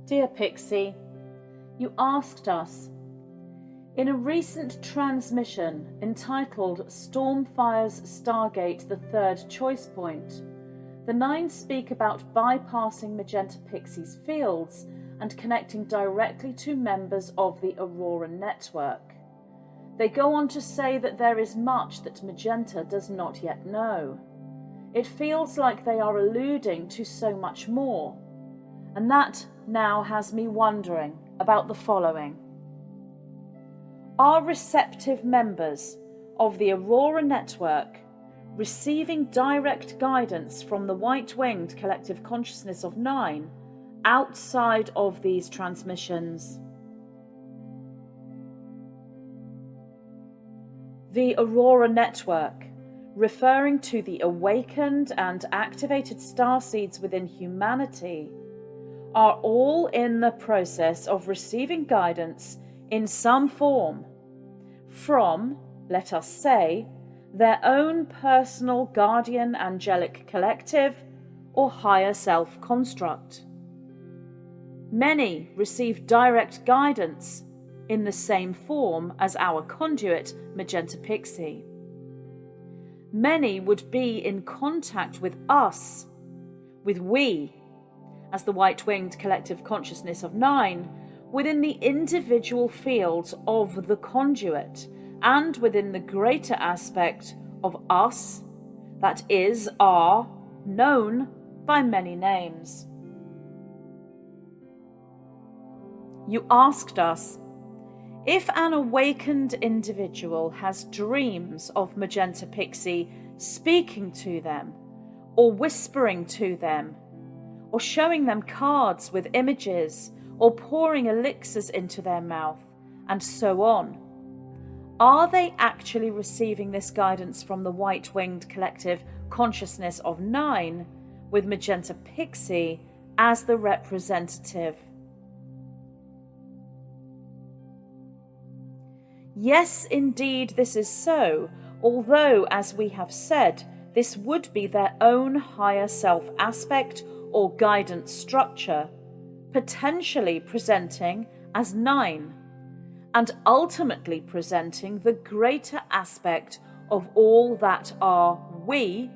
Dear Pixie, you asked us, in a recent transmission entitled Stormfire's Stargate, the Third Choice Point, the Nine speak about bypassing Magenta Pixie's fields and connecting directly to members of the Aurora network. They go on to say that there is much that Magenta does not yet know. It feels like they are alluding to so much more, and that now has me wondering about the following. Are receptive members of the Aurora network receiving direct guidance from the white-winged collective consciousness of Nine outside of these transmissions? The Aurora network, referring to the awakened and activated starseeds within humanity, are all in the process of receiving guidance in some form from, let us say, their own personal guardian angelic collective or higher self construct. Many receive direct guidance in the same form as our conduit, Magenta Pixie. Many would be in contact with us, with we, as the white-winged collective consciousness of Nine, within the individual fields of the conduit and within the greater aspect of us that is, are, known by many names. You asked us, if an awakened individual has dreams of Magenta Pixie speaking to them, or whispering to them, or showing them cards with images, or pouring elixirs into their mouth, and so on, are they actually receiving this guidance from the white-winged collective consciousness of Nine, with Magenta Pixie as the representative? Yes, indeed, this is so, although, as we have said, this would be their own higher self aspect or guidance structure, potentially presenting as Nine, and ultimately presenting the greater aspect of all that are we,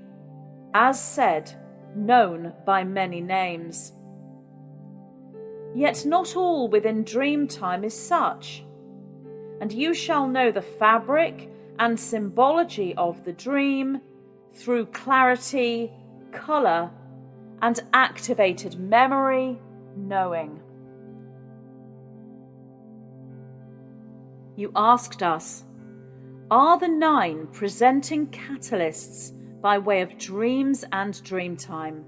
as said, known by many names. Yet not all within dream time is such, and you shall know the fabric and symbology of the dream through clarity, colour, and activated memory, knowing. You asked us, are the Nine presenting catalysts by way of dreams and dream time?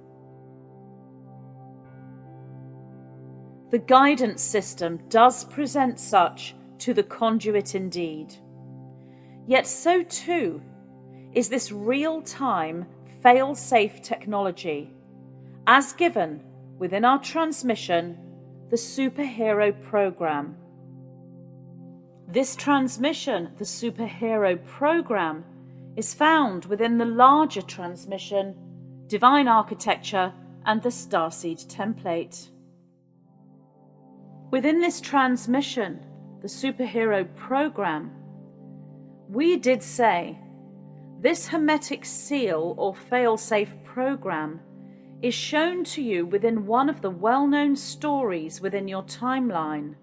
The guidance system does present such to the conduit indeed. Yet so too is this real-time, fail-safe technology, as given within our transmission, the Superhero Program. This transmission, the Superhero Program, is found within the larger transmission, Divine Architecture and the Starseed Template. Within this transmission, the Superhero Program, we did say this Hermetic seal or fail-safe program is shown to you within one of the well-known stories within your timeline.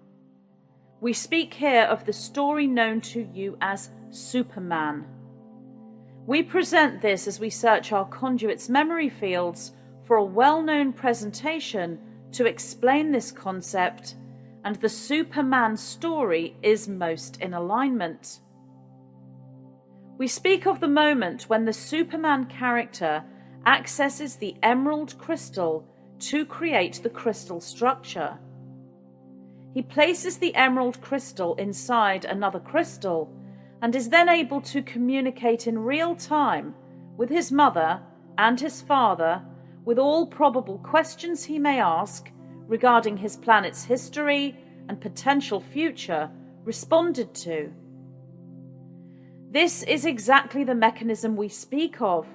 We speak here of the story known to you as Superman. We present this as we search our conduit's memory fields for a well-known presentation to explain this concept, and the Superman story is most in alignment. We speak of the moment when the Superman character accesses the emerald crystal to create the crystal structure. He places the emerald crystal inside another crystal and is then able to communicate in real time with his mother and his father with all probable questions he may ask regarding his planet's history and potential future responded to. This is exactly the mechanism we speak of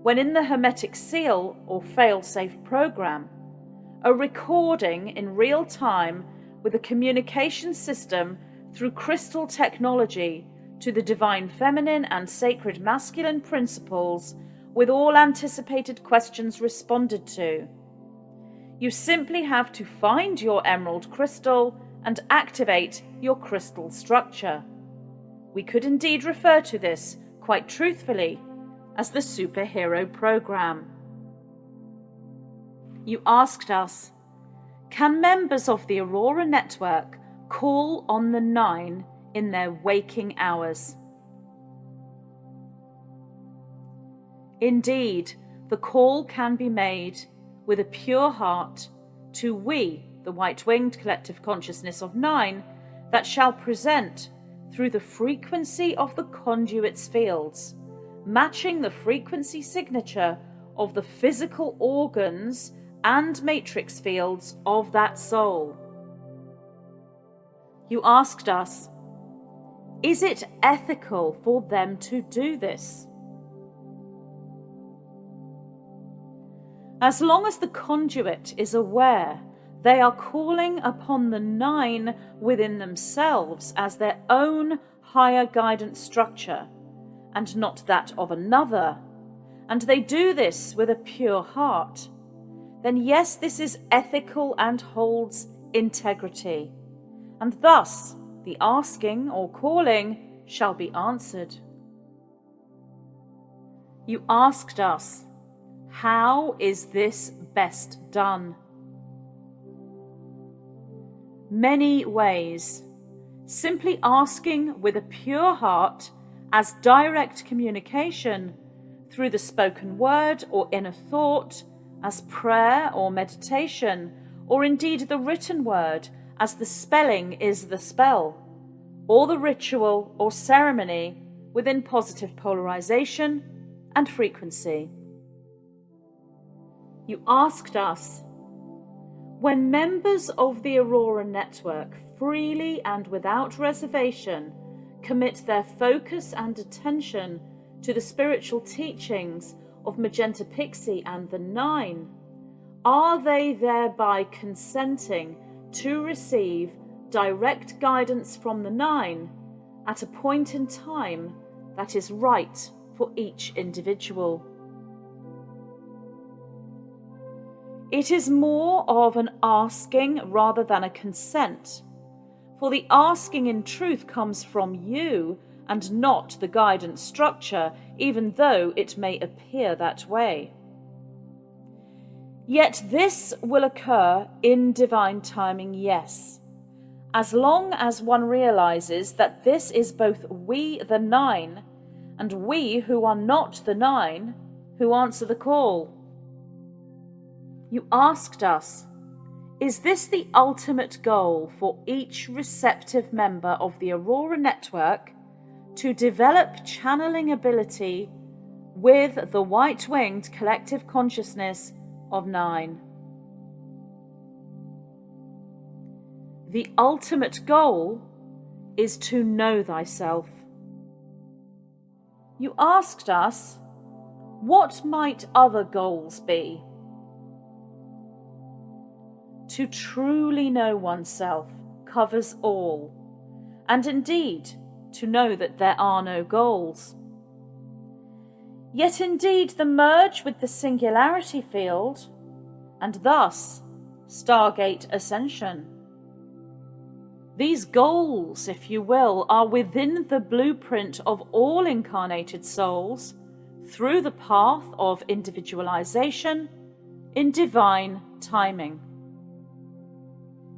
when in the Hermetic seal or fail-safe program, a recording in real time with a communication system through crystal technology to the divine feminine and sacred masculine principles, with all anticipated questions responded to. You simply have to find your emerald crystal and activate your crystal structure. We could indeed refer to this, quite truthfully, as the superhero program. You asked us, can members of the Aurora Network call on the 9 in their waking hours? Indeed, the call can be made with a pure heart to we, the white-winged collective consciousness of 9, that shall present through the frequency of the conduit's fields, matching the frequency signature of the physical organs and matrix fields of that soul. You asked us, is it ethical for them to do this? As long as the conduit is aware, they are calling upon the 9 within themselves as their own higher guidance structure, and not that of another, and they do this with a pure heart, then yes, this is ethical and holds integrity, and thus the asking or calling shall be answered. You asked us, how is this best done? Many ways. Simply asking with a pure heart as direct communication through the spoken word or inner thought, as prayer or meditation, or indeed the written word as the spelling is the spell, or the ritual or ceremony within positive polarization and frequency. You asked us, when members of the Aurora Network freely and without reservation commit their focus and attention to the spiritual teachings of Magenta Pixie and the 9, are they thereby consenting to receive direct guidance from the 9 at a point in time that is right for each individual? It is more of an asking rather than a consent, for the asking in truth comes from you and not the guidance structure, even though it may appear that way. Yet this will occur in divine timing, yes, as long as one realizes that this is both we the 9 and we who are not the 9 who answer the call. You asked us, is this the ultimate goal for each receptive member of the Aurora Network to develop channeling ability with the white-winged collective consciousness of 9? The ultimate goal is to know thyself. You asked us, what might other goals be? To truly know oneself covers all, and indeed to know that there are no goals. Yet indeed the merge with the singularity field, and thus Stargate Ascension. These goals, if you will, are within the blueprint of all incarnated souls through the path of individualization in divine timing.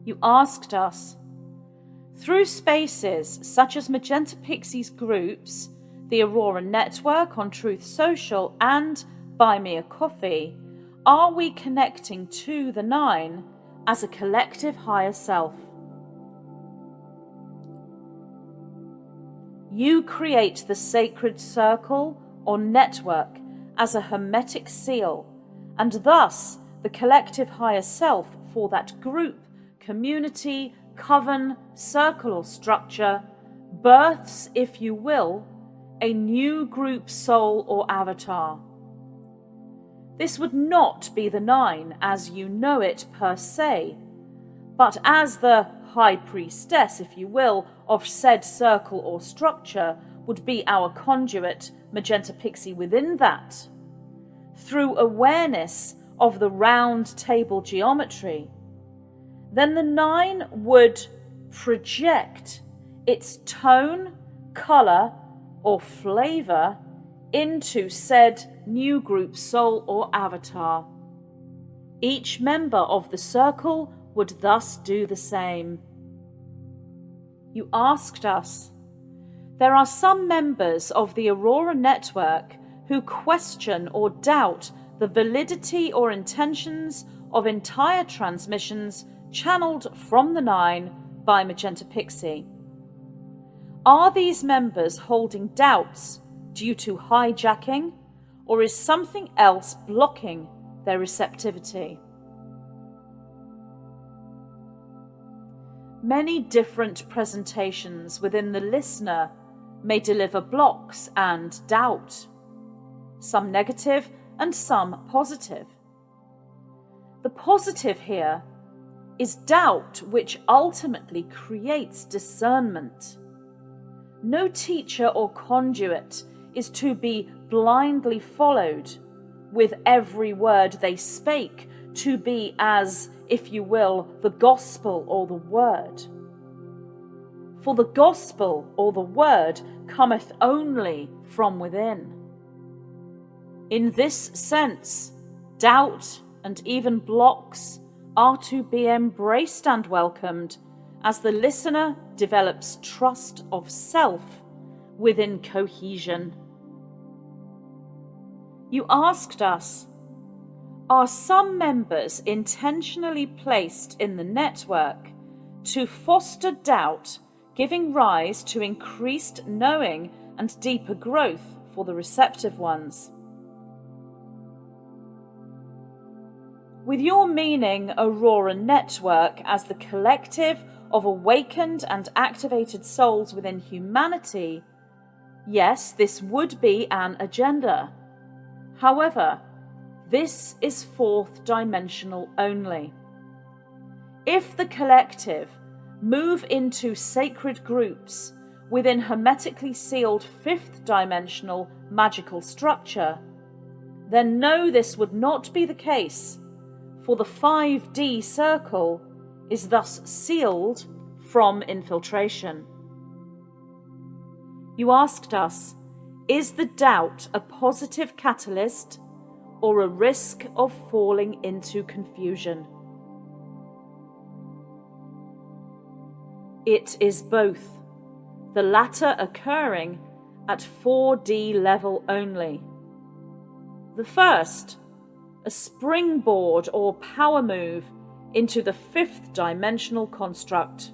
You asked us, through spaces such as Magenta Pixie's groups, the Aurora Network on Truth Social, and Buy Me a Coffee, are we connecting to the 9 as a collective higher self? You create the sacred circle or network as a hermetic seal, and thus the collective higher self for that group, community, coven, circle or structure births, if you will, a new group soul or avatar. This would not be the 9 as you know it per se, but as the high priestess, if you will, of said circle or structure would be our conduit, Magenta Pixie, within that. Through awareness of the round table geometry, then the 9 would project its tone, colour, or flavour into said new group soul or avatar. Each member of the circle would thus do the same. You asked us. There are some members of the Aurora network who question or doubt the validity or intentions of entire transmissions channeled from the 9 by Magenta Pixie. Are these members holding doubts due to hijacking, or is something else blocking their receptivity? Many different presentations within the listener may deliver blocks and doubt, some negative and some positive. The positive here is doubt, which ultimately creates discernment. No teacher or conduit is to be blindly followed, with every word they spake to be as, if you will, the gospel or the word. For the gospel or the word cometh only from within. In this sense, doubt and even blocks are to be embraced and welcomed as the listener develops trust of self within cohesion. You asked us, are some members intentionally placed in the network to foster doubt, giving rise to increased knowing and deeper growth for the receptive ones? With your meaning Aurora network as the collective of awakened and activated souls within humanity, yes, this would be an agenda. However, this is fourth dimensional only. If the collective move into sacred groups within hermetically sealed fifth dimensional magical structure, then no, this would not be the case, for the 5D circle is thus sealed from infiltration. You asked us, is the doubt a positive catalyst or a risk of falling into confusion? It is both, the latter occurring at 4D level only. The first, a springboard or power move into the fifth dimensional construct.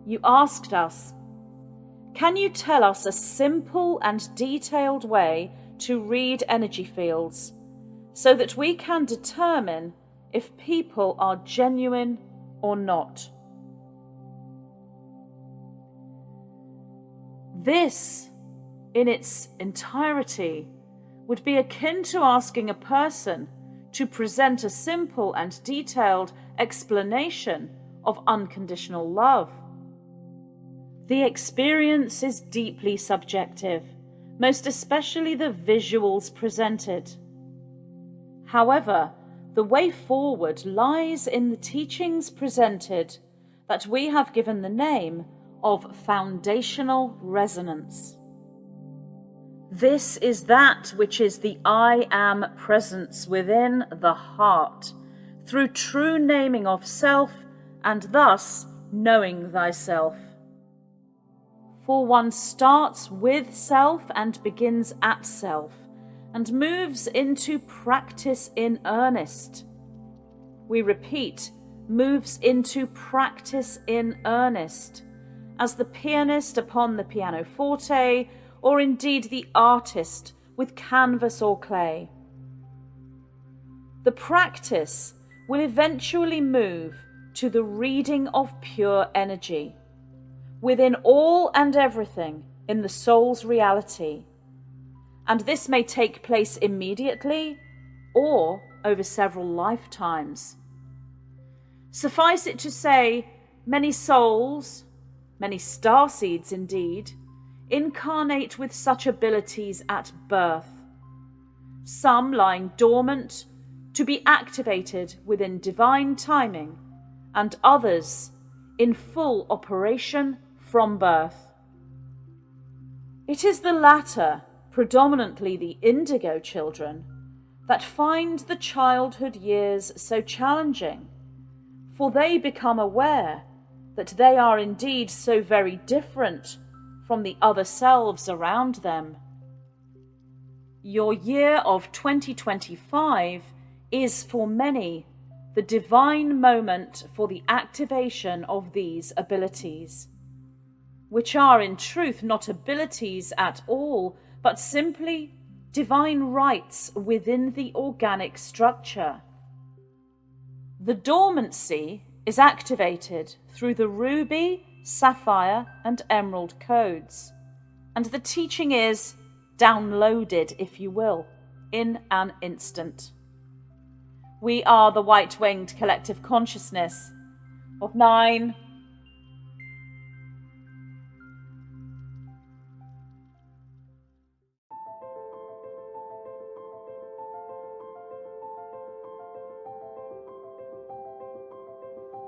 You asked us, can you tell us a simple and detailed way to read energy fields so that we can determine if people are genuine or not? This, in its entirety, would be akin to asking a person to present a simple and detailed explanation of unconditional love. The experience is deeply subjective, most especially the visuals presented. However, the way forward lies in the teachings presented that we have given the name of foundational resonance. This is that which is the I am presence within the heart, through true naming of self and thus knowing thyself. For one starts with self and begins at self and moves into practice in earnest. We repeat, moves into practice in earnest, as the pianist upon the pianoforte, or indeed the artist with canvas or clay. The practice will eventually move to the reading of pure energy, within all and everything in the soul's reality, and this may take place immediately or over several lifetimes. Suffice it to say, many souls, many starseeds indeed, incarnate with such abilities at birth, some lying dormant to be activated within divine timing, and others in full operation from birth. It is the latter, predominantly the indigo children, that find the childhood years so challenging, for they become aware that they are indeed so very different from the other selves around them. Your year of 2025 is for many the divine moment for the activation of these abilities, which are in truth not abilities at all, but simply divine rights within the organic structure. The dormancy is activated through the ruby, sapphire, and emerald codes, and the teaching is downloaded, if you will, in an instant. We are the white-winged collective consciousness of 9,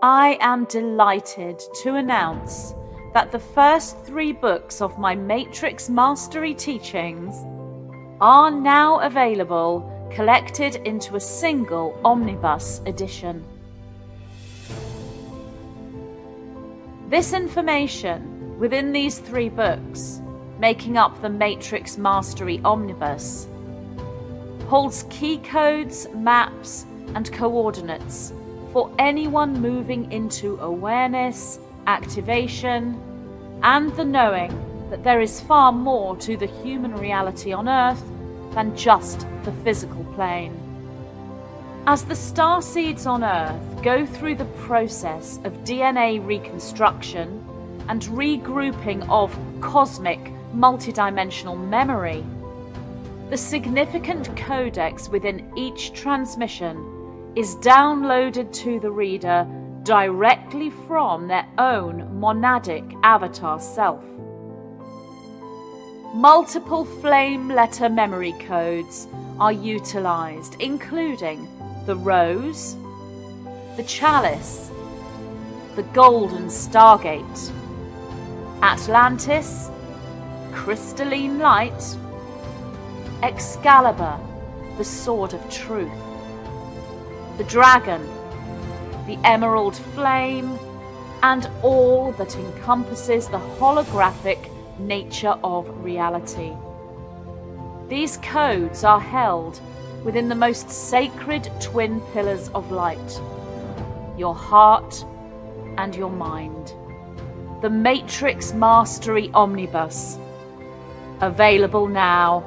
I am delighted to announce that the first 3 books of my Matrix Mastery teachings are now available, collected into a single omnibus edition. This information within these 3 books, making up the Matrix Mastery Omnibus, holds key codes, maps, and coordinates for anyone moving into awareness, activation, and the knowing that there is far more to the human reality on Earth than just the physical plane. As the starseeds on Earth go through the process of DNA reconstruction and regrouping of cosmic multidimensional memory, the significant codex within each transmission is downloaded to the reader directly from their own monadic avatar self. Multiple flame letter memory codes are utilized, including the rose, the chalice, the golden stargate, Atlantis, crystalline light, Excalibur, the sword of truth, the dragon, the emerald flame, and all that encompasses the holographic nature of reality. These codes are held within the most sacred twin pillars of light, your heart and your mind. The Matrix Mastery Omnibus, available now.